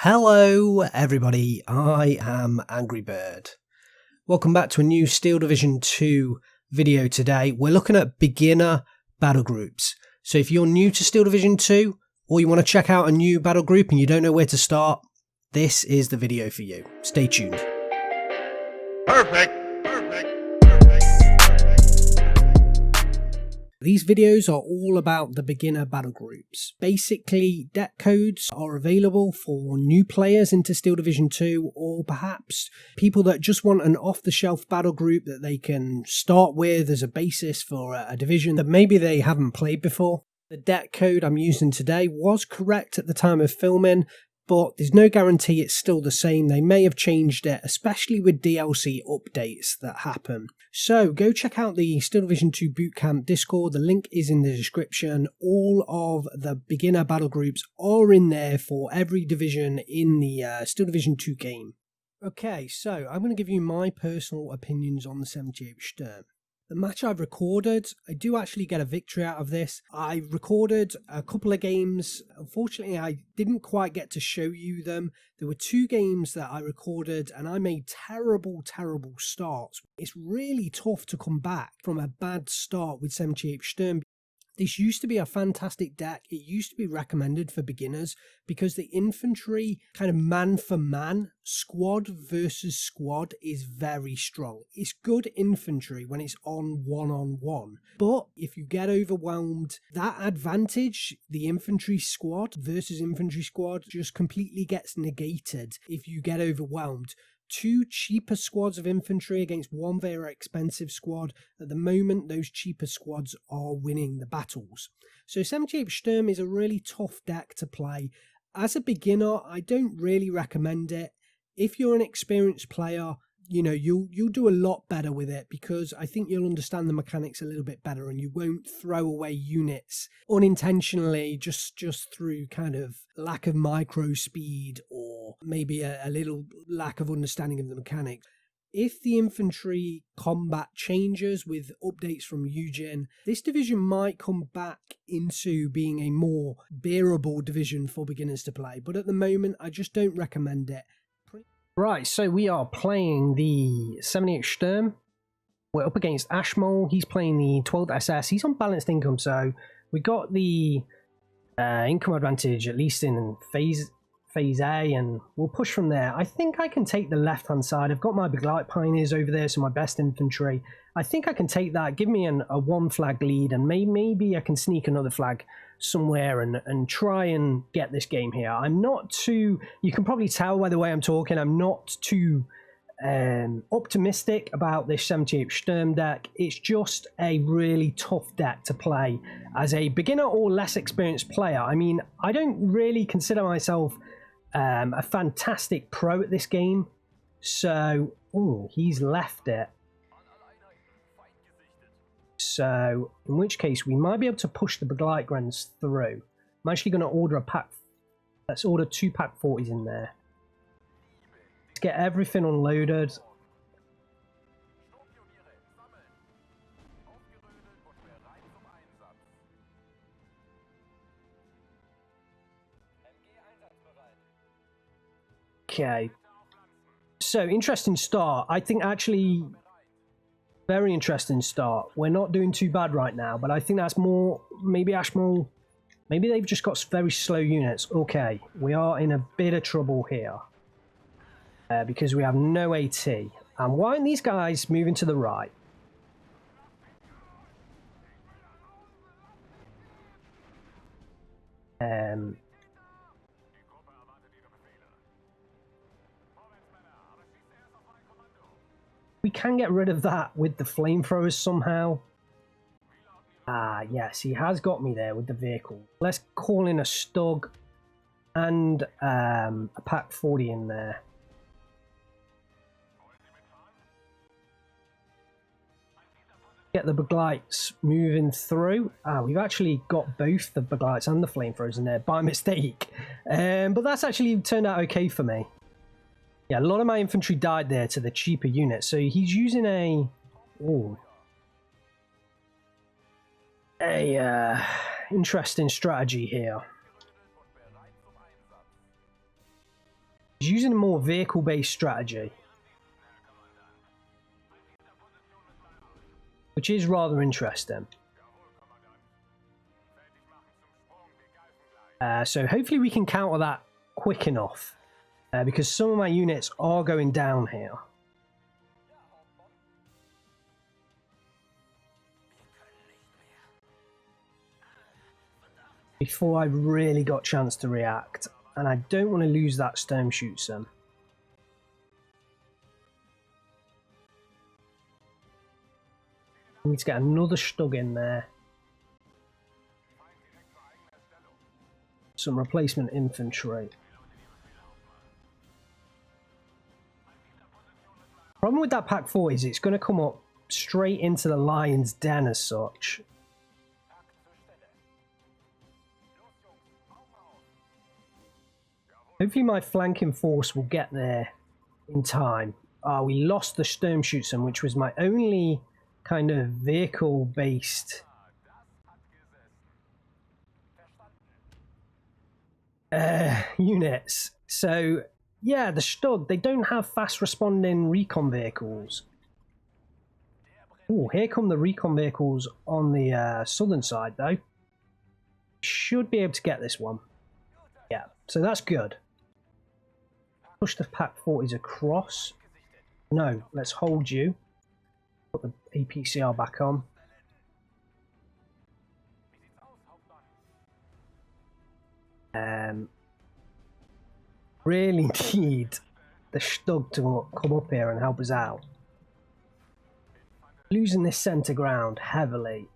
Hello everybody, I am Angry Bird. Welcome back to a new Steel Division 2 video today. We're looking at beginner battle groups. So if you're new to Steel Division 2 or you want to check out a new battle group and you don't know where to start, this is the video for you. Stay tuned. Perfect. These videos are all about the beginner battle groups. Basically, deck codes are available for new players into Steel Division 2 or perhaps people that just want an off-the-shelf battle group that they can start with as a basis for a division that maybe they haven't played before. The deck code I'm using today was correct at the time of filming, but there's no guarantee it's still the same. They may have changed it, especially with DLC updates that happen. So go check out the Steel Division 2 Bootcamp Discord. The link is in the description. All of the beginner battle groups are in there for every division in the Steel Division 2 game. Okay, so I'm going to give you my personal opinions on the 78 Sturm. The match I've recorded, I do actually get a victory out of this. I recorded a couple of games. Unfortunately, I didn't quite get to show you them. There were two games that I recorded and I made terrible starts. It's really tough to come back from a bad start with 78 Sturm. This used to be a fantastic deck. It used to be recommended for beginners because the infantry kind of man-for-man, squad versus squad is very strong. It's good infantry when it's on one-on-one. But if you get overwhelmed, that advantage, the infantry squad versus infantry squad, just completely gets negated if you get overwhelmed. Two cheaper squads of infantry against one very expensive squad. At the moment, those cheaper squads are winning the battles. So 78 Sturm is a really tough deck to play. As a beginner, I don't really recommend it. If you're an experienced player, you know, you'll do a lot better with it because I think you'll understand the mechanics a little bit better and you won't throw away units unintentionally just through kind of lack of micro speed or maybe a little lack of understanding of the mechanics. If the infantry combat changes with updates from Eugen, this division might come back into being a more bearable division for beginners to play. But at the moment, I just don't recommend it. Right, so we are playing the 78 Sturm. We're up against Ashmole. He's playing the 12th SS. He's on balanced income, so we got the income advantage, at least in phase A, and we'll push from there. I think I can take the left-hand side. I've got my Battlegroup Pioneers over there, so my best infantry. I think I can take that, give me a one-flag lead, and maybe I can sneak another flag somewhere and try and get this game here. I'm not too, you can probably tell by the way I'm talking, I'm not too optimistic about this 78 Sturm deck. It's just a really tough deck to play as a beginner or less experienced player. I mean, I don't really consider myself a fantastic pro at this game. So, he's left it. So, in which case, we might be able to push the Battlegroups through. I'm actually going to order a pack. Let's order 2 pack 40s in there. Let's get everything unloaded. Okay. So, interesting start. I think actually... very interesting start. We're not doing too bad right now, but I think that's more, maybe Ashmole, maybe they've just got very slow units. Okay, we are in a bit of trouble here because we have no AT. And why aren't these guys moving to the right? We can get rid of that with the flamethrowers somehow. Ah, yes, he has got me there with the vehicle. Let's call in a Stug and a pack 40 in there. Get the Battlegroups moving through. Ah, we've actually got both the Battlegroups and the flamethrowers in there by mistake. But that's actually turned out okay for me. Yeah, a lot of my infantry died there to the cheaper unit. So he's using a a interesting strategy here. He's using a more vehicle-based strategy, which is rather interesting. So hopefully we can counter that quick enough, because some of my units are going down here. Before I really got a chance to react, and I don't want to lose that Sturm Schützen. I need to get another Stug in there. Some replacement infantry. Problem with that Pack 4 is it's going to come up straight into the lion's den as such. Hopefully my flanking force will get there in time. We lost the Sturm Schützen, which was my only kind of vehicle-based units. So, yeah, the Stug, they don't have fast-responding recon vehicles. Oh, here come the recon vehicles on the southern side, though. Should be able to get this one. Yeah, so that's good. Push the Pack 40s across. No, let's hold you. Put the APCR back on. Really need the Stug to come up here and help us out. Losing this centre ground heavily.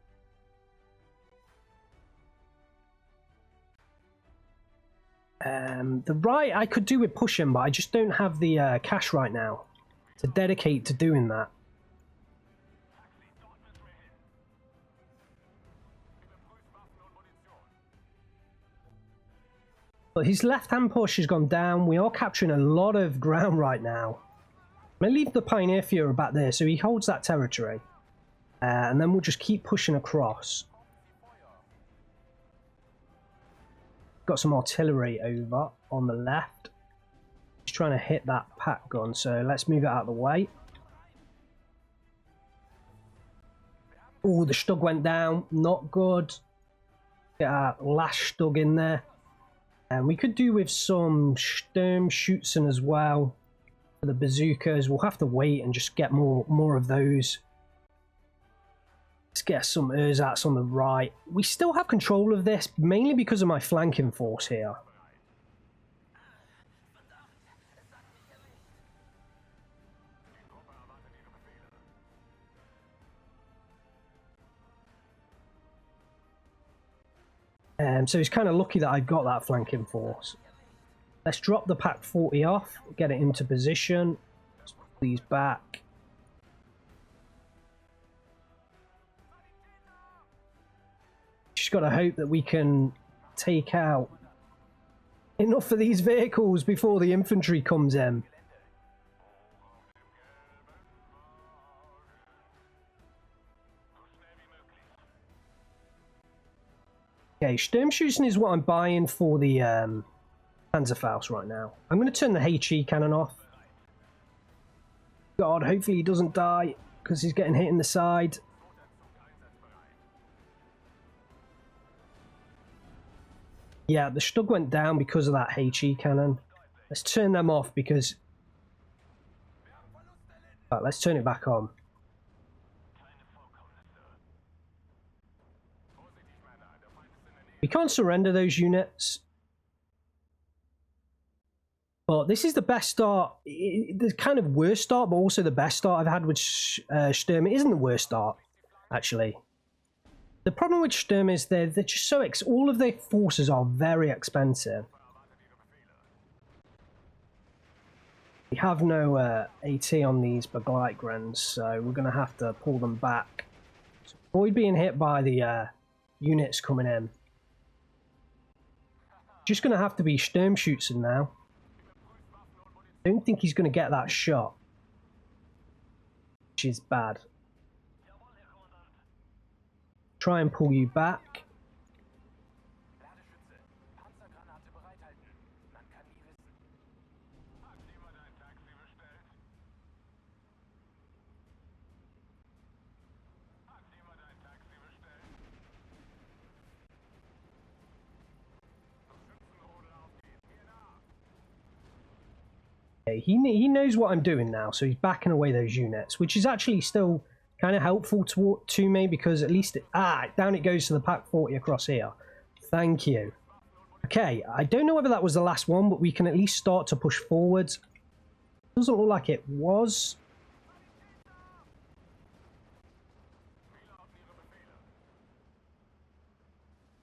The right I could do with pushing, but I just don't have the cash right now to dedicate to doing that. But his left-hand push has gone down. We are capturing a lot of ground right now. I'm going to leave the Pioneer Führer back there so he holds that territory. And then we'll just keep pushing across. Got some artillery over on the left. Just trying to hit that pack gun, so let's move it out of the way. Oh, the Stug went down. Not good. Get our last Stug in there. And we could do with some Sturm Schützen as well for the bazookas. We'll have to wait and just get more of those. Let's get some ersatz on the right. We still have control of this, mainly because of my flanking force here. So it's kind of lucky that I got that flanking force. Let's drop the Pack 40 off, get it into position. Let's put these back. Just got to hope that we can take out enough of these vehicles before the infantry comes in. Okay, Sturmschützen is what I'm buying for the Panzerfaust right now. I'm going to turn the HE cannon off. God, hopefully he doesn't die because he's getting hit in the side. Yeah, the Stug went down because of that HE cannon. Let's turn them off because... Right, let's turn it back on. We can't surrender those units. But this is the best start. The kind of worst start, but also the best start I've had with Sturm. It isn't the worst start, actually. The problem with Sturm is they're just so... all of their forces are very expensive. We have no AT on these Battlegroups, so we're going to have to pull them back. So avoid being hit by the units coming in. Just going to have to be Sturm Schützen now. I don't think he's going to get that shot, which is bad. Try and pull you back. He knows what I'm doing now, so he's backing away those units, which is actually still kind of helpful to me, because at least down it goes to the Pack 40 across here. Thank you. Okay, I don't know whether that was the last one, but we can at least start to push forwards. Doesn't look like it was.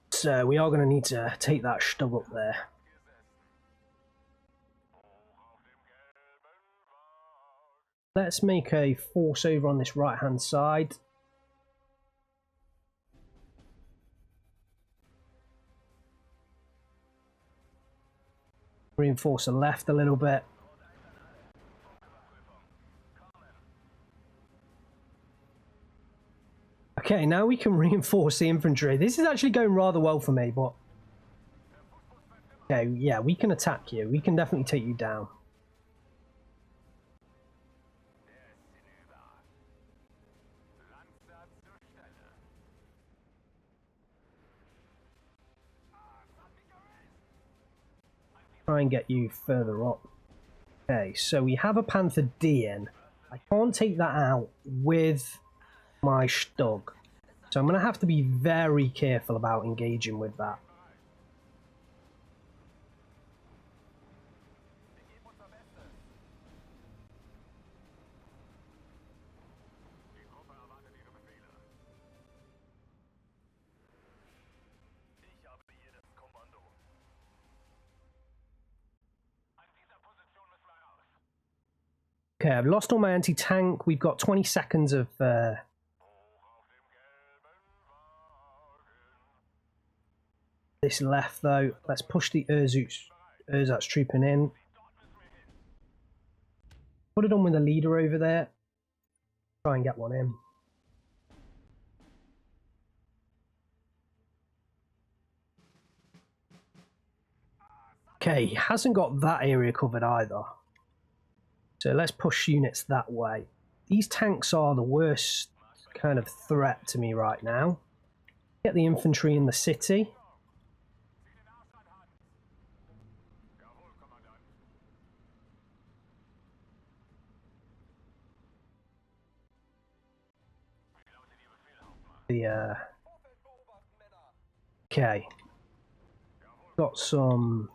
So we are going to need to take that stub up there. Let's make a force over on this right hand side. Reinforce the left a little bit. Okay, now we can reinforce the infantry. This is actually going rather well for me, but... Okay, yeah, we can attack you. We can definitely take you down. Try and get you further up. Okay, so we have a Panther D in. I can't take that out with my Stug, so I'm going to have to be very careful about engaging with that. Okay, I've lost all my anti-tank. We've got 20 seconds of this left, though. Let's push the Erzatz trooping in. Put it on with the leader over there. Try and get one in. Okay, he hasn't got that area covered either. So let's push units that way. These tanks are the worst kind of threat to me right now. Get the infantry in the city. Okay. Got some...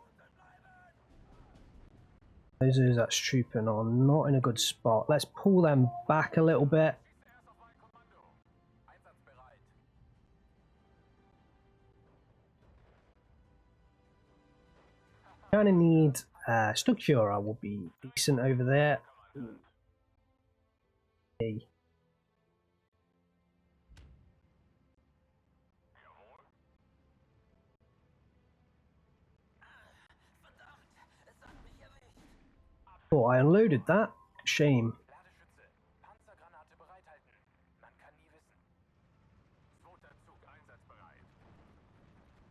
Those that's trooping on, not in a good spot. Let's pull them back a little bit. Kind of need Stugcura will be decent over there. Okay. Oh, I unloaded that. Shame.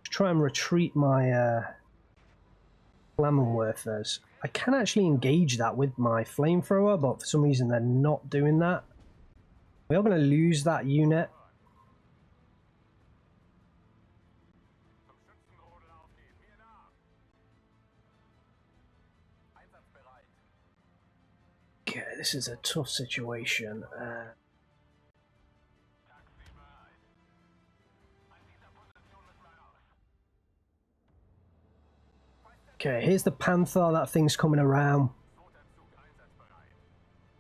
Try and retreat my Flammenwerfers. I can actually engage that with my flamethrower, but for some reason they're not doing that. We are going to lose that unit. Okay, this is a tough situation. Okay, here's the Panther. That thing's coming around.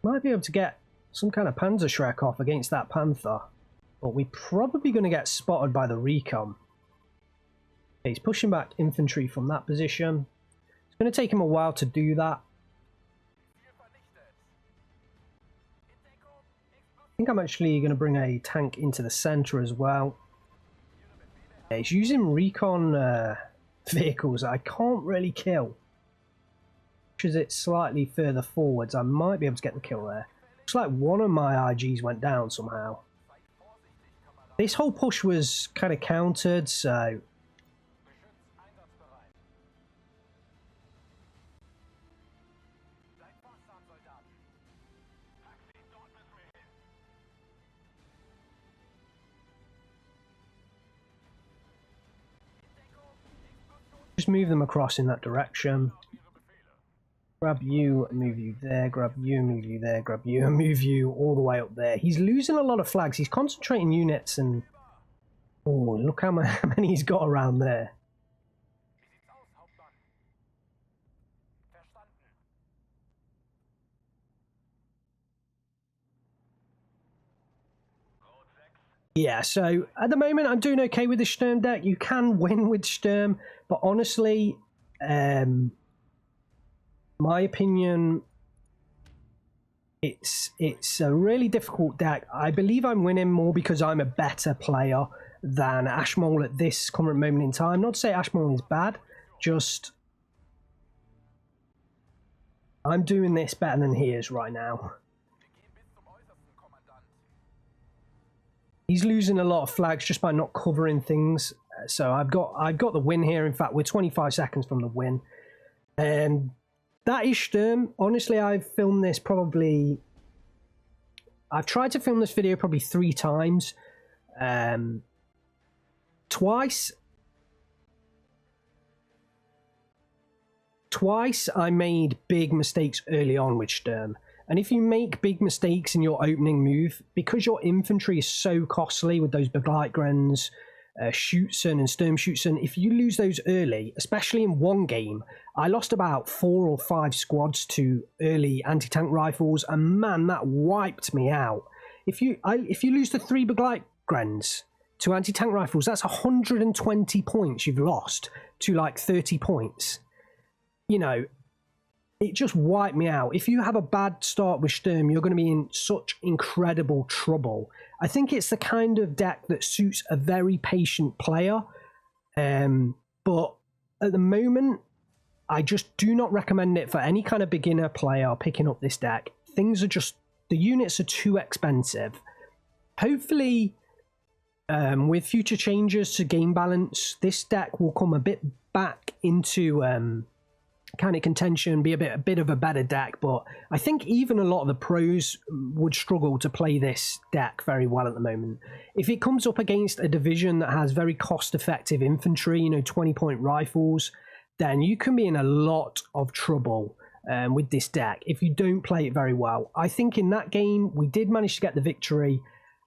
Might be able to get some kind of Panzerschreck off against that Panther, but we're probably going to get spotted by the recon. Okay, he's pushing back infantry from that position. It's going to take him a while to do that. I think I'm actually going to bring a tank into the center as well. Yeah, he's using recon vehicles that I can't really kill. Pushes it slightly further forwards. I might be able to get the kill there. Looks like one of my IGs went down somehow. This whole push was kind of countered, so... Just move them across in that direction. Grab you, move you there, grab you, move you there, grab you, and move you all the way up there. He's losing a lot of flags. He's concentrating units and... Oh, look how many he's got around there. Yeah, so at the moment I'm doing okay with the Sturm deck. You can win with Sturm, but honestly, my opinion, it's a really difficult deck. I believe I'm winning more because I'm a better player than Ashmole at this current moment in time. Not to say Ashmole is bad, just I'm doing this better than he is right now. He's losing a lot of flags just by not covering things. So I've got the win here. In fact, we're 25 seconds from the win. That is Sturm. Honestly, I've filmed this probably... I've tried to film this video probably 3 times. Twice I made big mistakes early on with Sturm. And if you make big mistakes in your opening move, because your infantry is so costly with those Begleitgrens, Schützen and Sturmschützen, if you lose those early, especially in one game, I lost about 4 or 5 squads to early anti-tank rifles, and man, that wiped me out. If you lose the 3 Begleitgrens to anti-tank rifles, that's 120 points you've lost to like 30 points. You know, it just wiped me out. If you have a bad start with Sturm, you're going to be in such incredible trouble. I think it's the kind of deck that suits a very patient player. But at the moment, I just do not recommend it for any kind of beginner player picking up this deck. Things are just... the units are too expensive. Hopefully, with future changes to game balance, this deck will come a bit back into... kind of contention, be a bit of a better deck, but I think even a lot of the pros would struggle to play this deck very well at the moment. If it comes up against a division that has very cost-effective infantry, you know, 20-point rifles, then you can be in a lot of trouble with this deck if you don't play it very well. I think in that game, we did manage to get the victory.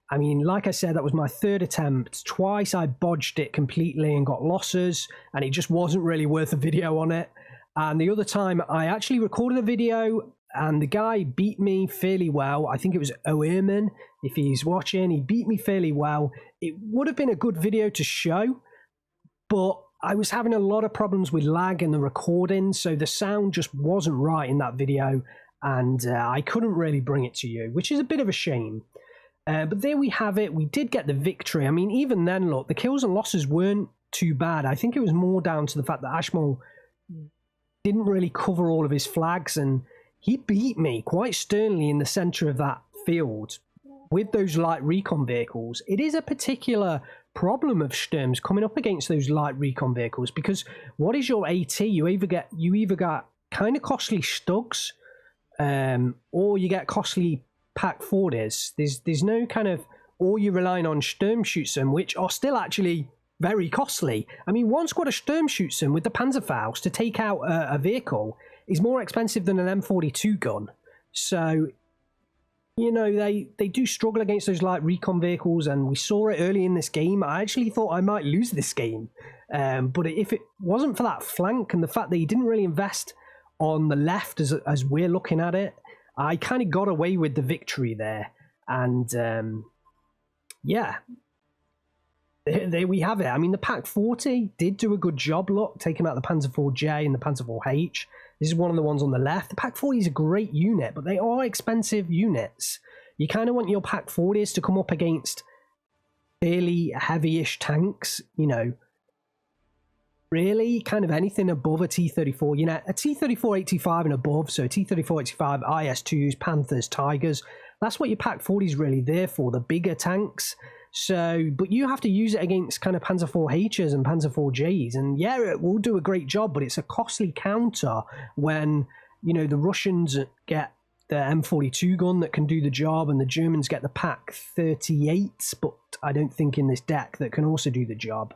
I mean, like I said, that was my 3rd attempt. Twice I bodged it completely and got losses, and it just wasn't really worth a video on it. And the other time, I actually recorded a video, and the guy beat me fairly well. I think it was Oerman, if he's watching. He beat me fairly well. It would have been a good video to show, but I was having a lot of problems with lag in the recording, so the sound just wasn't right in that video, and I couldn't really bring it to you, which is a bit of a shame. But there we have it. We did get the victory. I mean, even then, look, the kills and losses weren't too bad. I think it was more down to the fact that Ashmole didn't really cover all of his flags, and he beat me quite sternly in the center of that field with those light recon vehicles. It is a particular problem of Sturm's coming up against those light recon vehicles, because what is your AT? You either get kind of costly Stugs, or you get costly Pack 40s. There's no kind of, or you're relying on Sturmschützen, which are still actually very costly. I mean, one squad of Sturmschützen with the Panzerfaust to take out a vehicle is more expensive than an M42 gun. So, you know, they do struggle against those light recon vehicles, and we saw it early in this game. I actually thought I might lose this game. But if it wasn't for that flank and the fact that he didn't really invest on the left as we're looking at it, I kind of got away with the victory there. And, yeah. There we have it. I mean, the Pack 40 did do a good job, look, taking out the Panzer IV-J and the Panzer IV-H. This is one of the ones on the left. The Pack 40 is a great unit, but they are expensive units. You kind of want your Pack 40s to come up against fairly heavy-ish tanks, you know. Really, kind of anything above a T-34. You know, a T-34-85 and above, so T-34-85, IS-2s, Panthers, Tigers. That's what your Pack 40 is really there for, the bigger tanks. So, but you have to use it against kind of Panzer IV-Hs and Panzer IV-Js, and yeah, it will do a great job, but it's a costly counter when, you know, the Russians get the M42 gun that can do the job, and the Germans get the Pack 38s, but I don't think in this deck that can also do the job.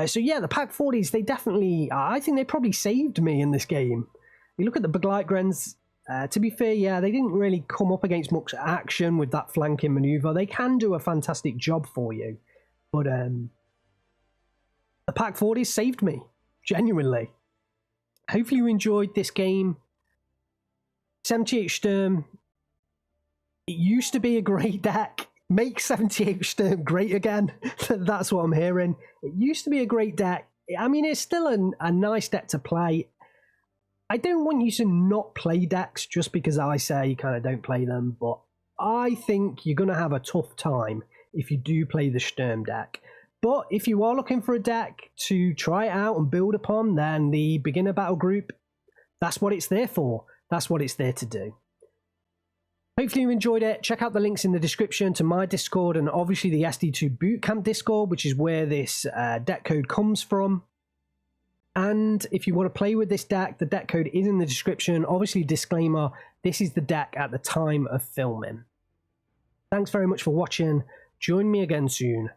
So yeah, the Pack 40s, they definitely, I think they probably saved me in this game. You look at the Battlegroups, to be fair, yeah, they didn't really come up against much action with that flanking maneuver. They can do a fantastic job for you, but the Pack 40 saved me, genuinely. Hopefully you enjoyed this game. 78 Sturm, it used to be a great deck. Make 78 Sturm great again. That's what I'm hearing. It used to be a great deck. I mean, it's still a nice deck to play. I don't want you to not play decks just because I say you kind of don't play them, but I think you're going to have a tough time if you do play the Sturm deck. But if you are looking for a deck to try it out and build upon, then the beginner battle group, that's what it's there for. That's what it's there to do. Hopefully you enjoyed it. Check out the links in the description to my Discord and obviously the SD2 Bootcamp Discord, which is where this deck code comes from. And if you want to play with this deck, the deck code is in the description. Obviously, disclaimer, this is the deck at the time of filming. Thanks very much for watching. Join me again soon.